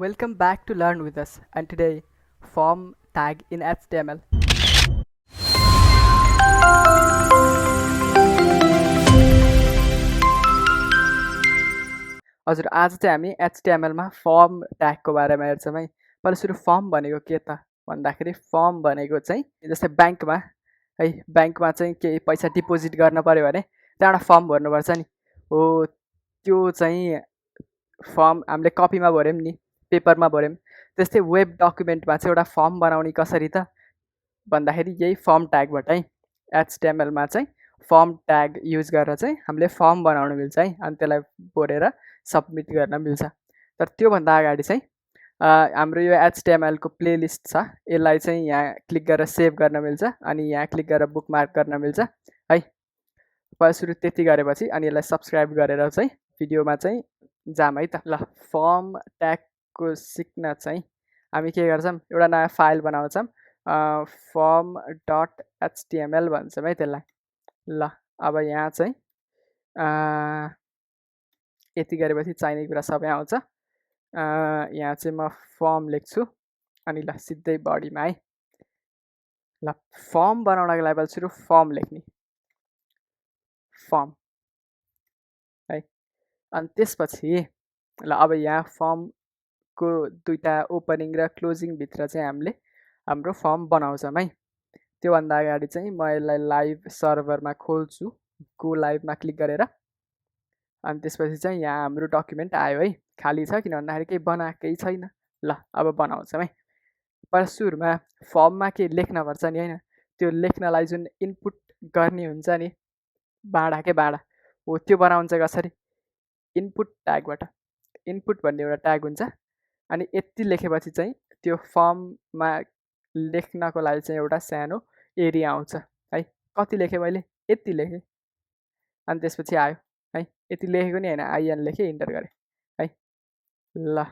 Welcome back to Learn with us, and today form tag in HTML. हजुर आज चाहिँ हामी HTML मा फर्म ट्यागको बारेमा हेर्छौँ है। पहिला सुरु फर्म भनेको के त भन्दाखेरि फर्म भनेको चाहिँ जस्तै ब्याङ्कमा है, ब्याङ्कमा चाहिँ केही पैसा डिपोजिट गर्न पर्यो भने त्यहाँबाट फर्म भर्नुपर्छ नि। हो त्यो चाहिँ फर्म हामीले कपीमा भर्यौँ नि, पेपरमा भर्यौँ। त्यस्तै वेब डकुमेन्टमा चाहिँ एउटा फर्म बनाउने कसरी त भन्दाखेरि यही फर्म ट्यागबाटै HTML मा चाहिँ फर्म ट्याग युज गरेर चाहिँ हामीले फर्म बनाउन मिल्छ है, अनि त्यसलाई भरेर सबमिट गर्न मिल्छ। तर त्योभन्दा अगाडि चाहिँ हाम्रो यो HTML को प्लेलिस्ट छ, यसलाई चाहिँ यहाँ क्लिक गरेर सेभ गर्न मिल्छ अनि यहाँ क्लिक गरेर बुकमार्क गर्न मिल्छ है। पहिला सुरु त्यति गरेपछि अनि यसलाई सब्सक्राइब गरेर चाहिँ भिडियोमा चाहिँ जाम है त। ल फर्म ट्यागको सिक्न चाहिँ हामी के गर्छौँ, एउटा नयाँ फाइल बनाउँछौँ, फर्म डट एचटिएमएल भन्छौँ है त्यसलाई। ल अब यहाँ चाहिँ यति गरेपछि चाहिने कुरा सबै आउँछ। यहाँ चाहिँ म फर्म लेख्छु अनि ल सिधै बडीमा है। ल फर्म बनाउनको लागि पहिला सुरु फर्म लेख्ने, फर्म है। अनि त्यसपछि ल अब यहाँ फर्मको दुईवटा ओपनिङ र क्लोजिङ भित्र चाहिँ हामीले हाम्रो फर्म बनाउँछौँ है। त्योभन्दा अगाडि चाहिँ म यसलाई लाइभ सर्भरमा खोल्छु, गो लाइभमा क्लिक गरेर। अनि त्यसपछि चाहिँ यहाँ हाम्रो डकुमेन्ट आयो है, खाली छ किन भन्दाखेरि केही बनाएकै छैन। ल अब बनाउँछौँ है। पहिला सुरुमा फर्ममा केही लेख्नुपर्छ नि होइन, त्यो लेख्नलाई जुन इनपुट गर्ने हुन्छ नि, भाँडा के भाँडा हो, त्यो बनाउँछ कसरी, इनपुट ट्यागबाट। इनपुट भन्ने एउटा ट्याग हुन्छ अनि यति लेखेपछि चाहिँ त्यो फर्ममा लेख्नको लागि चाहिँ एउटा सानो एरिया आउँछ है। कति लेखेँ मैले, यति लेखेँ अनि त्यसपछि आयो है। यति लेखेको नि होइन, आइएन लेखेँ, इन्टर गरेँ है। ल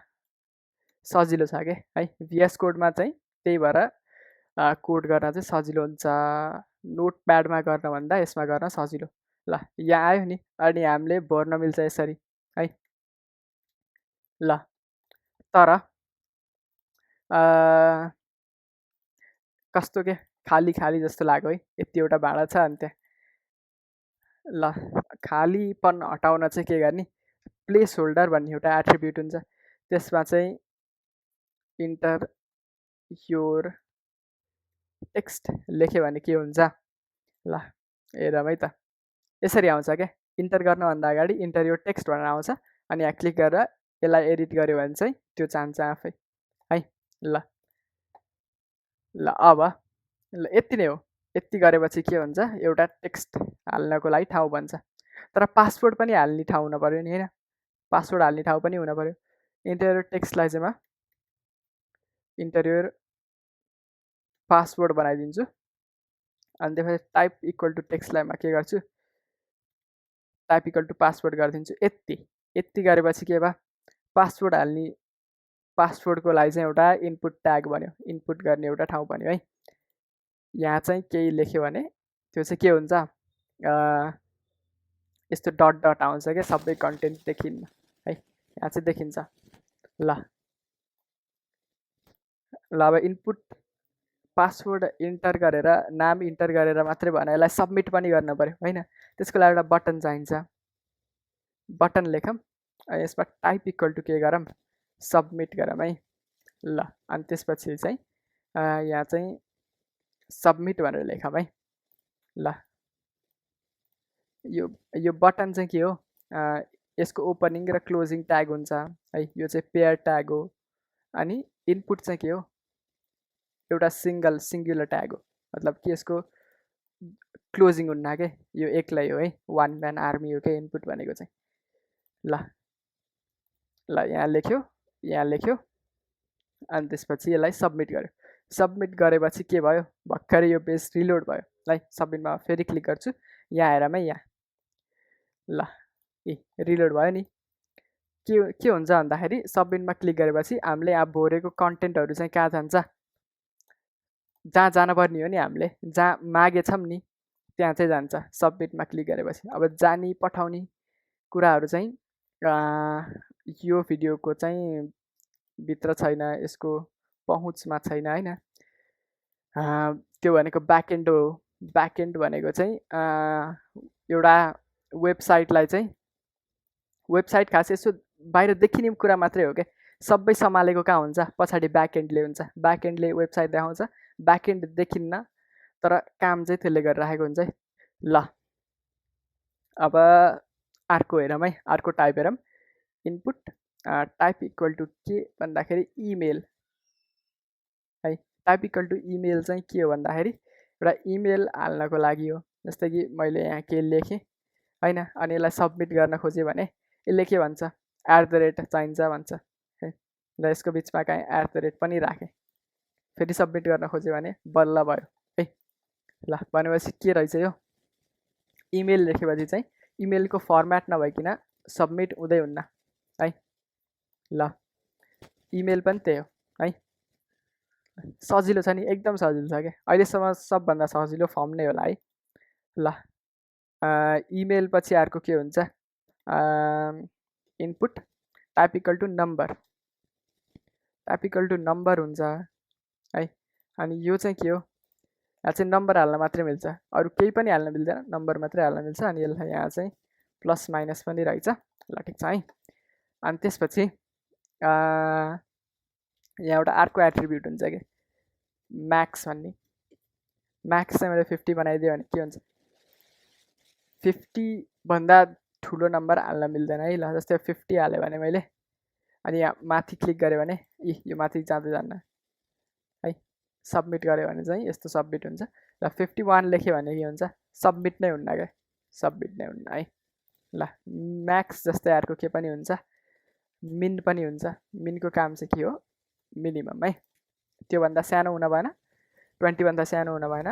सजिलो छ के है। भिएस कोडमा चाहिँ त्यही भएर कोड गर्न चाहिँ सजिलो हुन्छ, नोटप्याडमा गर्नभन्दा यसमा गर्न सजिलो। ल यहाँ आयो नि, अनि हामीले भर्न मिल्छ यसरी है। ल तर कस्तो के खाली खाली जस्तो लाग्यो है, यति एउटा भाँडा छ अनि त्यहाँ। ल खालीपन हटाउन चाहिँ के गर्ने, प्लेस होल्डर भन्ने एउटा एट्रिब्युट हुन्छ, त्यसमा चाहिँ इन्टर योर टेक्स्ट लेख्यो भने के हुन्छ। ल हेरौँ है त, यसरी आउँछ क्या। इन्टर गर्नुभन्दा अगाडि इन्टर योर टेक्स्ट भनेर आउँछ अनि यहाँ क्लिक गरेर यसलाई एडिट गऱ्यो भने चाहिँ त्यो जान्छ आफै है। ल ल अब ल यति नै हो। यति गरेपछि के हुन्छ, एउटा टेक्स्ट हाल्नको लागि ठाउँ बन्छ। तर पासवर्ड पनि हाल्ने ठाउँ हुन पऱ्यो नि होइन, पासवर्ड हाल्ने ठाउँ पनि हुन पऱ्यो। इन्टर टेक्स्टलाई चाहिँ म इन्टर पासवर्ड बनाइदिन्छु अनि त्यसपछि टाइप इक्वल टु टेक्स्टलाई म के गर्छु, टाइप इक्वल टु पासवर्ड गरिदिन्छु। यति गरेपछि के भयो, पासवर्ड हाल्ने, पासवर्डको लागि चाहिँ एउटा इनपुट ट्याग बन्यो, इनपुट गर्ने एउटा ठाउँ बन्यो है। यहाँ चाहिँ केही लेख्यो भने त्यो चाहिँ के हुन्छ, यस्तो डट डट आउँछ क्या, सबै कन्टेन्ट देखिन्न है, यहाँ चाहिँ देखिन्छ। ल अब इनपुट पासवर्ड इन्टर गरेर, नाम इन्टर गरेर मात्रै भएन, यसलाई सबमिट पनि गर्न पऱ्यो होइन। त्यसको लागि एउटा बटन चाहिन्छ, बटन लेखौँ, यसमा टाइप इक्वल टु के गरौँ, सबमिट गरौँ है। ल अनि त्यसपछि चाहिँ यहाँ चाहिँ सबमिट भनेर लेखौँ है। ल यो बटन चाहिँ के हो, यसको ओपनिङ र क्लोजिङ ट्याग हुन्छ है, यो चाहिँ पेयर ट्याग हो। अनि इनपुट चाहिँ के हो, एउटा सिङ्गुलर ट्याग हो, मतलब कि यसको क्लोजिङ हुन्न के, यो एक्लै हो है, वान म्यान आर्मी हो क्या इनपुट भनेको चाहिँ। ल यहाँ लेख्यो अनि त्यसपछि यसलाई सबमिट गर्यो। सबमिट गरेपछि के भयो, भर्खरै यो पेज रिलोड भयो है। सबमिटमा फेरि क्लिक गर्छु, यहाँ हेरौँ है, यहाँ ल रिलोड भयो नि। के हुन्छ भन्दाखेरि सबमिटमा क्लिक गरेपछि हामीले यहाँ भरेको कन्टेन्टहरू चाहिँ कहाँ जान्छ, जहाँ जानुपर्ने हो नि, हामीले जहाँ मागेछौँ नि त्यहाँ चाहिँ जान्छ सबमिटमा क्लिक गरेपछि। अब जाने पठाउने कुराहरू चाहिँ यो भिडियोको चाहिँ भित्र छैन, यसको पहुँचमा छैन हैन। त्यो भनेको ब्याकएन्ड हो। ब्याकएन्ड भनेको चाहिँ एउटा वेबसाइटलाई चाहिँ वेबसाइट खास यसो बाहिर देखिने कुरा मात्रै हो क्या, सबै सम्हालेको कहाँ हुन्छ, पछाडि ब्याकएन्डले हुन्छ। ब्याकएन्डले वेबसाइट देखाउँछ, ब्याकएन्ड देखिन्न तर काम चाहिँ त्यसले गरिराखेको हुन्छ है। ल अब अर्को हेरौँ है, अर्को टाइप हेरौँ। इनपुट टाइप इक्वल टु के भन्दाखेरि इमेल है। टाइप इक्वल टु इमेल चाहिँ के हो भन्दाखेरि एउटा इमेल हाल्नको लागि हो। जस्तै कि मैले यहाँ के लेखेँ हैन, अनि यसलाई सबमिट गर्न खोजेँ भने यसले के भन्छ, @ चाहिन्छ भन्छ है। र यसको बिचमा कहीँ @ पनि राखेँ, फेरि सबमिट गर्न खोजेँ भने बल्ल भयो है। ल भनेपछि के रहेछ यो, इमेल लेखेपछि चाहिँ इमेलको फर्मेट नभइकन सबमिट हुँदै हुन्न है। ल इमेल पनि त्यही हो है। सजिलो छ नि, एकदम सजिलो छ क्या, अहिलेसम्म सबभन्दा सजिलो फर्म नै होला है। ल इमेल पछि अर्को के हुन्छ, input type equal to number, type equal to number हुन्छ है। अनि यो चाहिँ के हो, यहाँ चाहिँ नम्बर हाल्न मात्रै मिल्छ, अरू केही पनि हाल्न मिल्दैन, नम्बर मात्रै हाल्न मिल्छ। अनि यसलाई यहाँ चाहिँ प्लस माइनस पनि रहेछ। ल ठिक छ है। अनि त्यसपछि यहाँ एउटा अर्को एट्रिब्युट हुन्छ कि म्याक्स भन्ने। म्याक्स चाहिँ मैले 50 बनाइदिएँ भने के हुन्छ, 50 भन्दा ठुलो नम्बर हाल्न मिल्दैन है। ल जस्तै 50 हालेँ भने मैले, अनि यहाँ माथि क्लिक गरेँ भने यो माथि जाँदै जान्न है। सबमिट गरेँ भने चाहिँ यस्तो सबमिट हुन्छ। र 51 लेख्यो भने के हुन्छ, सबमिट नै हुन्न क्या, सबमिट नै हुन्न है। ल म्याक्स जस्तै अर्को के पनि हुन्छ, मिन पनि हुन्छ। मिनको काम चाहिँ के हो, मिनिमम है। त्योभन्दा सानो हुन भएन, 20 भन्दा सानो हुन भएन,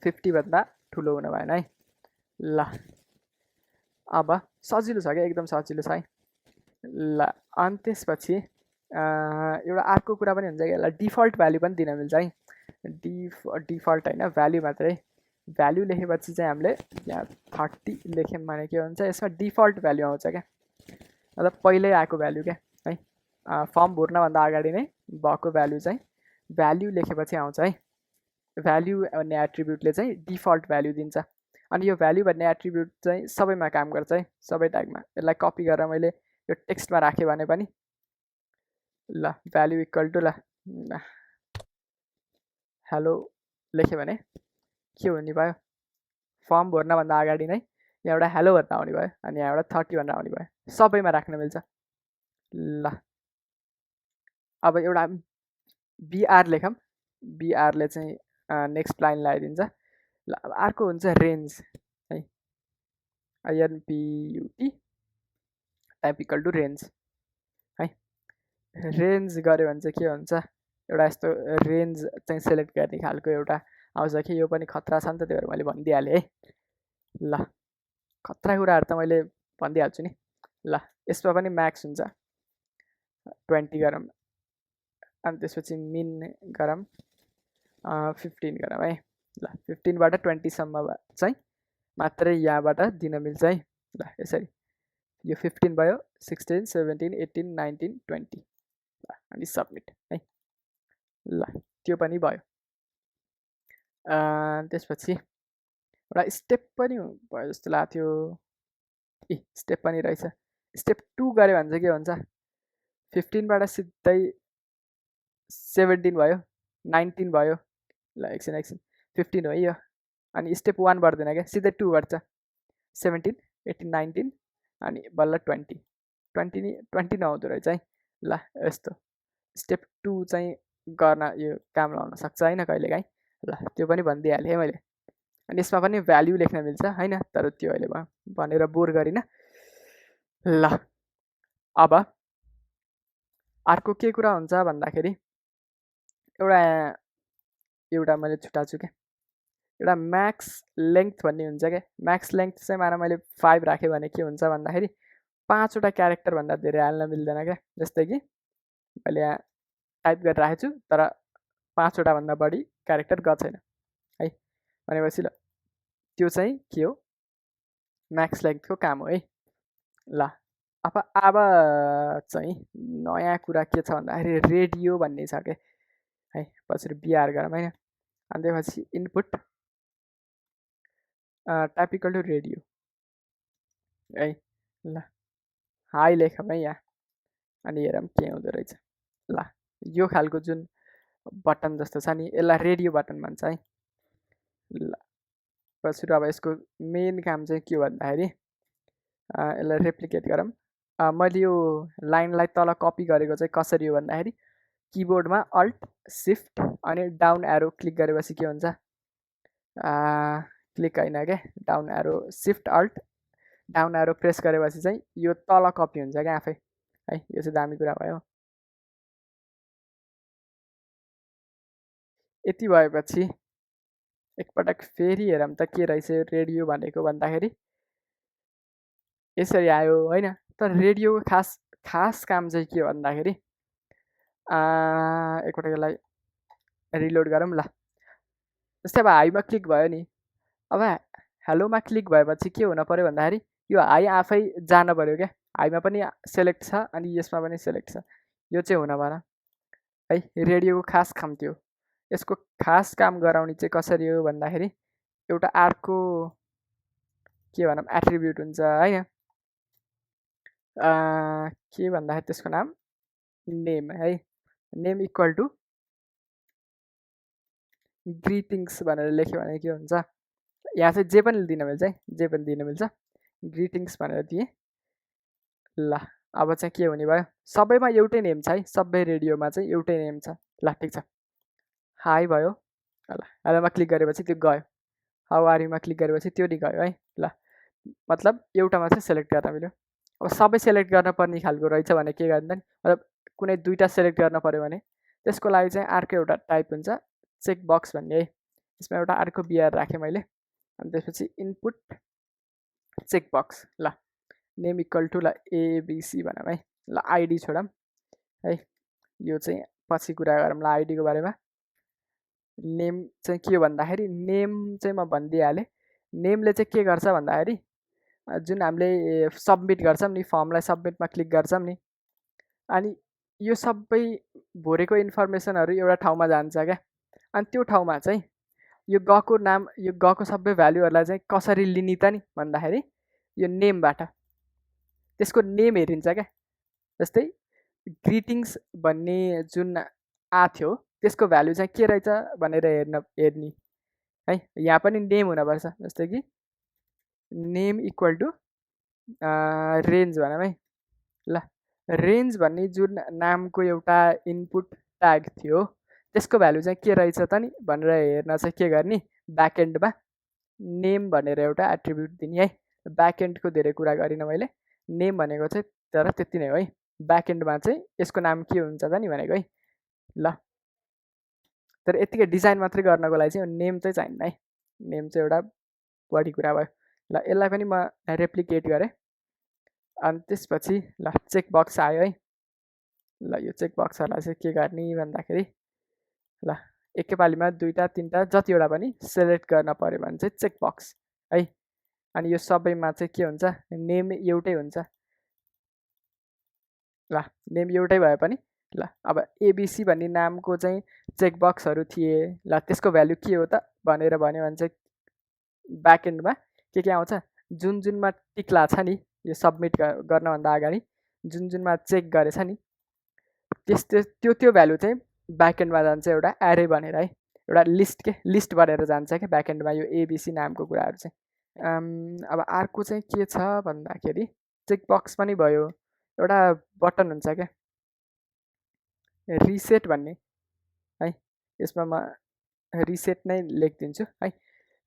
50 भन्दा ठुलो हुन भएन है। ल अब सजिलो छ क्या, एकदम सजिलो छ है। ल अनि त्यसपछि एउटा अर्को कुरा पनि हुन्छ कि यसलाई डिफल्ट भ्याल्यु पनि दिन मिल्छ है। डिफल्ट होइन, भ्याल्यु मात्रै। भ्याल्यु लेखेपछि चाहिँ हामीले यहाँ 30 लेख्यौँ भने के हुन्छ, यसमा डिफल्ट भ्याल्यु आउँछ क्या, मतलब पहिल्यै आएको भ्याल्यु क्या है। फर्म भर्नभन्दा अगाडि नै भएको भ्याल्यु चाहिँ भ्याल्यु लेखेपछि आउँछ है। भ्याल्यु भन्ने एट्रिब्युटले चाहिँ डिफल्ट भ्याल्यु दिन्छ। अनि यो भ्याल्यु भन्ने एट्रिब्युट चाहिँ सबैमा काम गर्छ है, सबै ट्यागमा। यसलाई कपी गरेर मैले यो टेक्स्टमा राखेँ भने पनि, ल भ्याल्यु इक्वल टु ल हेलो लेख्यो भने के हुने भयो, फर्म भर्नभन्दा अगाडि नै यहाँ एउटा हेलो भनेर आउने भयो, अनि यहाँ एउटा 30 भनेर आउने भयो, सबैमा राख्न मिल्छ। ल अब एउटा बिआर लेखौँ, बिआरले चाहिँ नेक्स्ट लाइन लगाइदिन्छ। ल अब अर्को हुन्छ रेन्ज है, INPUT type equal to range है। रेन्ज गऱ्यो भने चाहिँ के हुन्छ, एउटा यस्तो रेन्ज चाहिँ सेलेक्ट गर्ने खालको एउटा आउँछ कि, यो पनि खतरा छ नि त, त्यही भएर मैले भनिदिइहालेँ है। ल खतरा कुराहरू त मैले भनिदिइहाल्छु नि। ल यसमा पनि म्याक्स हुन्छ, 20 गरौँ, अनि त्यसपछि मिन गरौँ 15 गरौँ है। ल 15 बाट 20 सम्म चाहिँ मात्रै यहाँबाट दिन मिल्छ है। ल यसरी यो 15 भयो, 16, 17, 18, 19, 20 अनि सबमिट है। ल त्यो पनि भयो। त्यसपछि एउटा स्टेप पनि भयो जस्तो लाग्थ्यो, स्टेप पनि रहेछ। स्टेप 2 गऱ्यो भने चाहिँ के हुन्छ, 15 बाट सिधै 17 भयो, 19 भयो। ल एकछिन 15 हो यो, अनि स्टेप 1 बढ्दैन क्या, सिधै 2 बढ्छ, 17, 18, 19 अनि बल्ल 20 नहुँदो रहेछ है। ल यस्तो स्टेप 2 चाहिँ गर्न यो काम लाउन सक्छ होइन कहिलेकाहीँ। ल त्यो पनि भनिदिइहालेँ है मैले। अनि यसमा पनि भ्याल्यु लेख्न मिल्छ होइन, तर त्यो अहिले भनेर बोर गरिनँ। ल अब अर्को के कुरा हुन्छ भन्दाखेरि एउटा मैले छुट्याएको छु क्या, एउटा म्याक्स लेन्थ भन्ने हुन्छ क्या। म्याक्स लेन्थ चाहिँ माना मैले 5 राखेँ भने के हुन्छ भन्दाखेरि 5वटा क्यारेक्टरभन्दा धेरै हाल्न मिल्दैन क्या। जस्तै कि मैले यहाँ टाइप गरेर राखेको छु तर 5वटा भन्दा बढी क्यारेक्टर गएको छैन है। भनेपछि ल त्यो चाहिँ के हो, म्याक्स लेन्थको काम हो है। ल अब चाहिँ नयाँ कुरा के छ भन्दाखेरि रेडियो भन्ने छ क्या है। पछाडि बिआर गरौँ होइन। अनि त्यसपछि input type equal to radio है। ल हाई लेखौँ है यहाँ। अनि हेरौँ के हुँदो रहेछ। ल यो खालको जुन बटन जस्तो छ नि यसलाई रेडियो बटन भन्छ है। ल पछि अब यसको मेन काम चाहिँ के हो भन्दाखेरि यसलाई रेप्लिकेट गरौँ। मैले यो लाइनलाई तल कपी गरेको चाहिँ कसरी हो भन्दाखेरि किबोर्डमा अल्ट सिफ्ट अनि डाउन एरो क्लिक गरेपछि के हुन्छ, क्लिक होइन क्या, down arrow shift alt down arrow press गरेपछि चाहिँ यो तल कपी हुन्छ क्या आफै है। यो चाहिँ दामी कुरा भयो। यति भएपछि एकपटक फेरि हेरौँ त के रहेछ रेडियो भनेको भन्दाखेरि यसरी आयो होइन। तर रेडियोको खास काम चाहिँ के हो भन्दाखेरि एकपटक यसलाई रिलोड गरौँ। ल जस्तै अब हाईमा क्लिक भयो नि, अब हेलोमा क्लिक भएपछि के हुन पऱ्यो भन्दाखेरि यो हाई आफै जान पऱ्यो क्या। हाईमा पनि सेलेक्ट छ अनि यसमा पनि सेलेक्ट छ, यो चाहिँ हुन भएन है। रेडियोको खास काम त्यो। यसको खास काम गराउने चाहिँ कसरी हो भन्दाखेरि एउटा अर्को के भनौँ एट्रिब्युट हुन्छ होइन। के भन्दाखेरि त्यसको नाम नेम है। नेम इक्वल टु ग्रिटिङ्स भनेर लेख्यो भने के हुन्छ, यहाँ चाहिँ जे पनि दिन मिल्छ है, जे पनि दिन मिल्छ। ग्रिटिङ्स भनेर दिएँ। ल अब चाहिँ के हुने भयो, सबैमा एउटै नेम छ है, सबै रेडियोमा चाहिँ एउटै नेम छ। ल ठिक छ, हाई भयो। ल हेलोमा क्लिक गरेपछि त्यो गयो, हाउ आर युमा क्लिक गरेपछि त्यो नि गयो है। ल मतलब एउटामा चाहिँ सेलेक्ट गर्न मिल्यो। अब सबै सेलेक्ट गर्न पर्ने खालको रहेछ भने के गर्दा नि, मतलब कुनै दुईवटा सेलेक्ट गर्न पऱ्यो भने त्यसको लागि चाहिँ अर्को एउटा टाइप हुन्छ चेकबक्स भन्ने है। यसमा एउटा अर्को बिआर राखेँ मैले। अनि त्यसपछि इनपुट चेकबक्स। ल नेम इक्वल टु ल एबिसी भनौँ है। ल आइडी छोडौँ है, यो चाहिँ पछि कुरा गरौँ ल आइडीको बारेमा। नेम चाहिँ के हो भन्दाखेरि नेम चाहिँ म भनिदिइहालेँ। नेमले चाहिँ के गर्छ भन्दाखेरि जुन हामीले सबमिट गर्छौँ नि, फर्मलाई सबमिटमा क्लिक गर्छौँ नि, अनि यो सबै भरेको इन्फर्मेसनहरू एउटा ठाउँमा जान्छ क्या। अनि त्यो ठाउँमा चाहिँ यो गएको नाम, यो गएको सबै भ्यालुहरूलाई चाहिँ कसरी लिने त नि भन्दाखेरि यो नेमबाट त्यसको नेम हेरिन्छ क्या। जस्तै ग्रिटिङ्स भन्ने जुन थियो त्यसको भ्यालु चाहिँ के रहेछ भनेर हेर्ने है। यहाँ पनि नेम हुनपर्छ। जस्तै कि नेम इक्वल टु रेन्ज भनौँ है। ल रेन्ज भन्ने जुन नामको एउटा इनपुट ट्याग थियो त्यसको भ्यालु चाहिँ के रहेछ त नि भनेर हेर्न चाहिँ के गर्ने, ब्याकएन्डमा नेम भनेर एउटा एट्रिब्युट दिने है। ब्याकएन्डको धेरै कुरा गरिनँ मैले, नेम भनेको चाहिँ तर त्यति नै हो है। ब्याकएन्डमा चाहिँ यसको नाम के हुन्छ त नि भनेको है। ल तर यतिकै डिजाइन मात्रै गर्नको लागि चाहिँ नेम चाहिँ चाहिन्न है। नेम चाहिँ एउटा बढी कुरा भयो। ल यसलाई पनि म रेप्लिकेट गरेँ। अनि त्यसपछि ल चेकबक्स आयो है। ल यो चेकबक्सहरूलाई चाहिँ के गर्ने भन्दाखेरि ल एकैपालिमा दुईवटा तिनवटा जतिवटा पनि सेलेक्ट गर्न पऱ्यो भने चाहिँ चेकबक्स है। अनि यो सबैमा चाहिँ के हुन्छ, नेम एउटै हुन्छ। ल नेम एउटै भए पनि ल अब एबिसी भन्ने नामको चाहिँ चेकबक्सहरू थिए। ल त्यसको भ्यालु के हो त भनेर भन्यो भने चाहिँ ब्याकएन्डमा के आउँछ, जुन जुनमा टिक्ला छ नि यो सबमिट गर्नभन्दा अगाडि जुन जुनमा चेक गरेछ नि त्यो भ्यालु चाहिँ ब्याकएन्डमा जान्छ एउटा एरे बनेर है। एउटा लिस्ट बनेर जान्छ क्या ब्याकएन्डमा यो एबिसी नामको कुराहरू चाहिँ। अब अर्को चाहिँ के छ भन्दाखेरि चेकबक्स पनि भयो, एउटा बटन हुन्छ क्या रिसेट भन्ने है। यसमा म रिसेट नै लेखिदिन्छु है।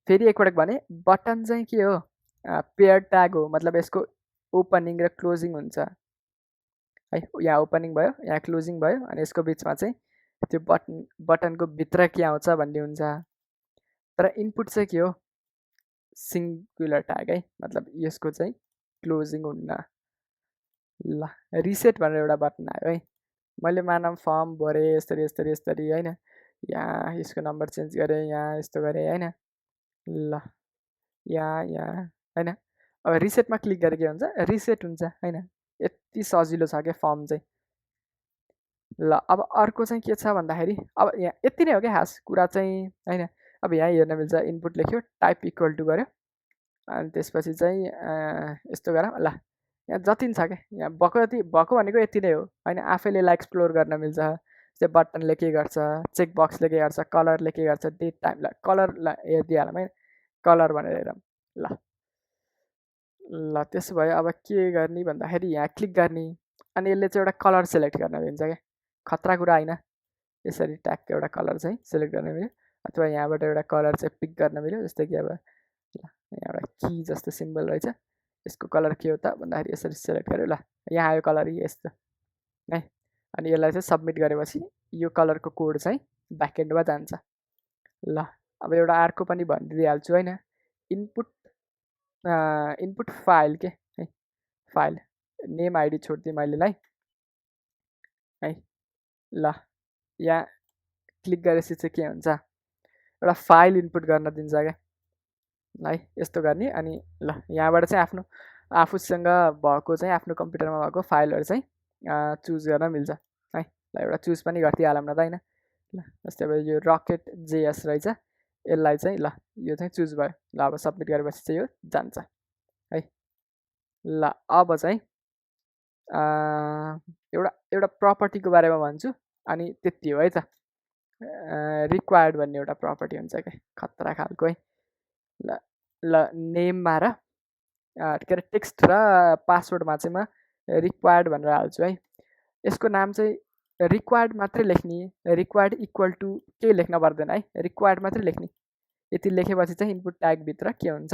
फेरि एकपटक भने बटन चाहिँ के हो, पेयर ट्याग हो। मतलब यसको ओपनिङ र क्लोजिङ हुन्छ है। यहाँ ओपनिङ भयो, यहाँ क्लोजिङ भयो, अनि यसको बिचमा चाहिँ त्यो बटनको भित्र के आउँछ भन्ने हुन्छ। तर इनपुट चाहिँ के हो, सिङ्गुलर ट्याग है। मतलब यसको चाहिँ क्लोजिङ हुन्न। ल रिसेट भनेर एउटा बटन आयो है। मैले मानव फर्म भरेँ यस्तरी यस्तरी यस्तरी होइन, यहाँ यसको नम्बर चेन्ज गरेँ, यहाँ यस्तो गरेँ होइन। ल यहाँ होइन। अब रिसेटमा क्लिक गरेर के हुन्छ, रिसेट हुन्छ होइन। यति सजिलो छ क्या फर्म चाहिँ। ल अब अर्को चाहिँ के छ भन्दाखेरि अब यहाँ यति नै हो क्या खास कुरा चाहिँ होइन। अब यहाँ हेर्न मिल्छ इनपुट लेख्यो टाइप इक्वल टु गर्यो अनि त्यसपछि चाहिँ यस्तो गरौँ ल। यहाँ जति छ क्या यहाँ भएको भनेको यति नै हो होइन। आफैले यसलाई एक्सप्लोर गर्न मिल्छ। त्यो बटनले के गर्छ, चेकबक्सले के गर्छ, कलरले के गर्छ, डेट टाइम ल कलर ल हेरिदिइहालौँ है कलर भनेर हेरौँ ल। ल त्यसो भए अब के गर्ने भन्दाखेरि यहाँ क्लिक गर्ने अनि यसले चाहिँ एउटा कलर सेलेक्ट गर्न दिन्छ क्या। खतरा कुरा होइन। यसरी ट्यागको एउटा कलर चाहिँ सेलेक्ट गर्न मिल्यो अथवा यहाँबाट एउटा कलर चाहिँ पिक गर्न मिल्यो। जस्तै कि अब ल यहाँ एउटा की जस्तो सिम्बल रहेछ यसको कलर के हो त भन्दाखेरि यसरी सेलेक्ट गर्यो ल। यहाँ आयो कलर यस्तो है। अनि यसलाई चाहिँ सबमिट गरेपछि यो कलरको कोड चाहिँ ब्याकएन्डमा जान्छ। ल अब एउटा अर्को पनि भनिदिइहाल्छु होइन। इनपुट फाइल के है फाइल नेम आइडी छोडिदिएँ मैले लाई है। ल यहाँ क्लिक गरेपछि चाहिँ के हुन्छ एउटा फाइल इनपुट गर्न दिन्छ क्या है। यस्तो गर्ने अनि ल यहाँबाट चाहिँ आफूसँग भएको चाहिँ आफ्नो कम्प्युटरमा भएको फाइलहरू चाहिँ चुज गर्न मिल्छ है। ल एउटा चुज पनि गरिदिइहालौँ न त होइन। ल जस्तै अब यो रकेट जेएस रहेछ यसलाई चाहिँ ल यो चाहिँ चुज भयो। ल अब सबमिट गरेपछि चाहिँ यो जान्छ है। ल अब चाहिँ एउटा प्रपर्टीको बारेमा भन्छु अनि त्यति हो है त। रिक्वायर्ड भन्ने एउटा प्रपर्टी हुन्छ क्या खतरा खालको है। ल ल नेममा र के अरे टेक्स्ट र पासवर्डमा चाहिँ म रिक्वायर्ड भनेर हाल्छु है। यसको नाम चाहिँ रिक्वायर्ड मात्रै लेख्ने, रिक्वायर्ड इक्वल टु केही लेख्न पर्दैन है। रिक्वायर्ड मात्रै लेख्ने। यति लेखेपछि चाहिँ इनपुट ट्यागभित्र के हुन्छ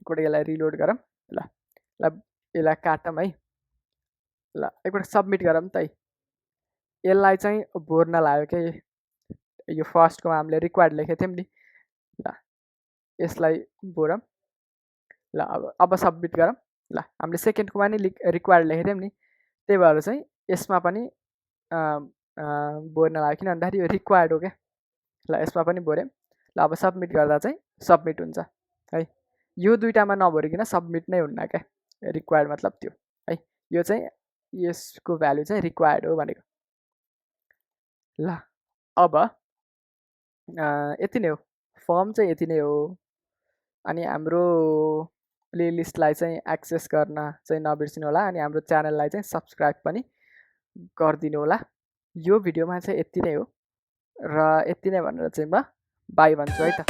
एकपल्ट यसलाई रिलोड गरौँ ल। ल यसलाई काटौँ है। ल एकपल्ट सबमिट गरौँ त है। यसलाई चाहिँ भोर्न लाग्यो क्या यो फर्स्टकोमा हामीले रिक्वायर्ड लेखेको थियौँ नि। ल यसलाई भोरौँ ल। अब सबमिट गरौँ ल। हामीले सेकेन्डकोमा नि रिक्वायर्ड लेखेको थियौँ नि त्यही भएर चाहिँ यसमा पनि भोर्न लाग्यो किन भन्दाखेरि यो रिक्वायर्ड हो क्या। ल यसमा पनि भर्यौँ ल। अब सबमिट गर्दा चाहिँ सबमिट हुन्छ है। यो दुइटामा नभरिकन सबमिट नै हुन्न क्या। रिक्वायर्ड मतलब त्यो है। यो चाहिँ यसको भ्यालु चाहिँ रिक्वायर्ड हो भनेको। ल अब यति नै हो फर्म चाहिँ यति नै हो। अनि हाम्रो प्लेलिस्टलाई चाहिँ एक्सेस गर्न चाहिँ नबिर्सिनु होला अनि हाम्रो च्यानललाई चाहिँ सब्सक्राइब पनि गरिदिनु होला। यो भिडियोमा चाहिँ यति नै हो र यति नै भनेर चाहिँ म बाई भन्छु है त।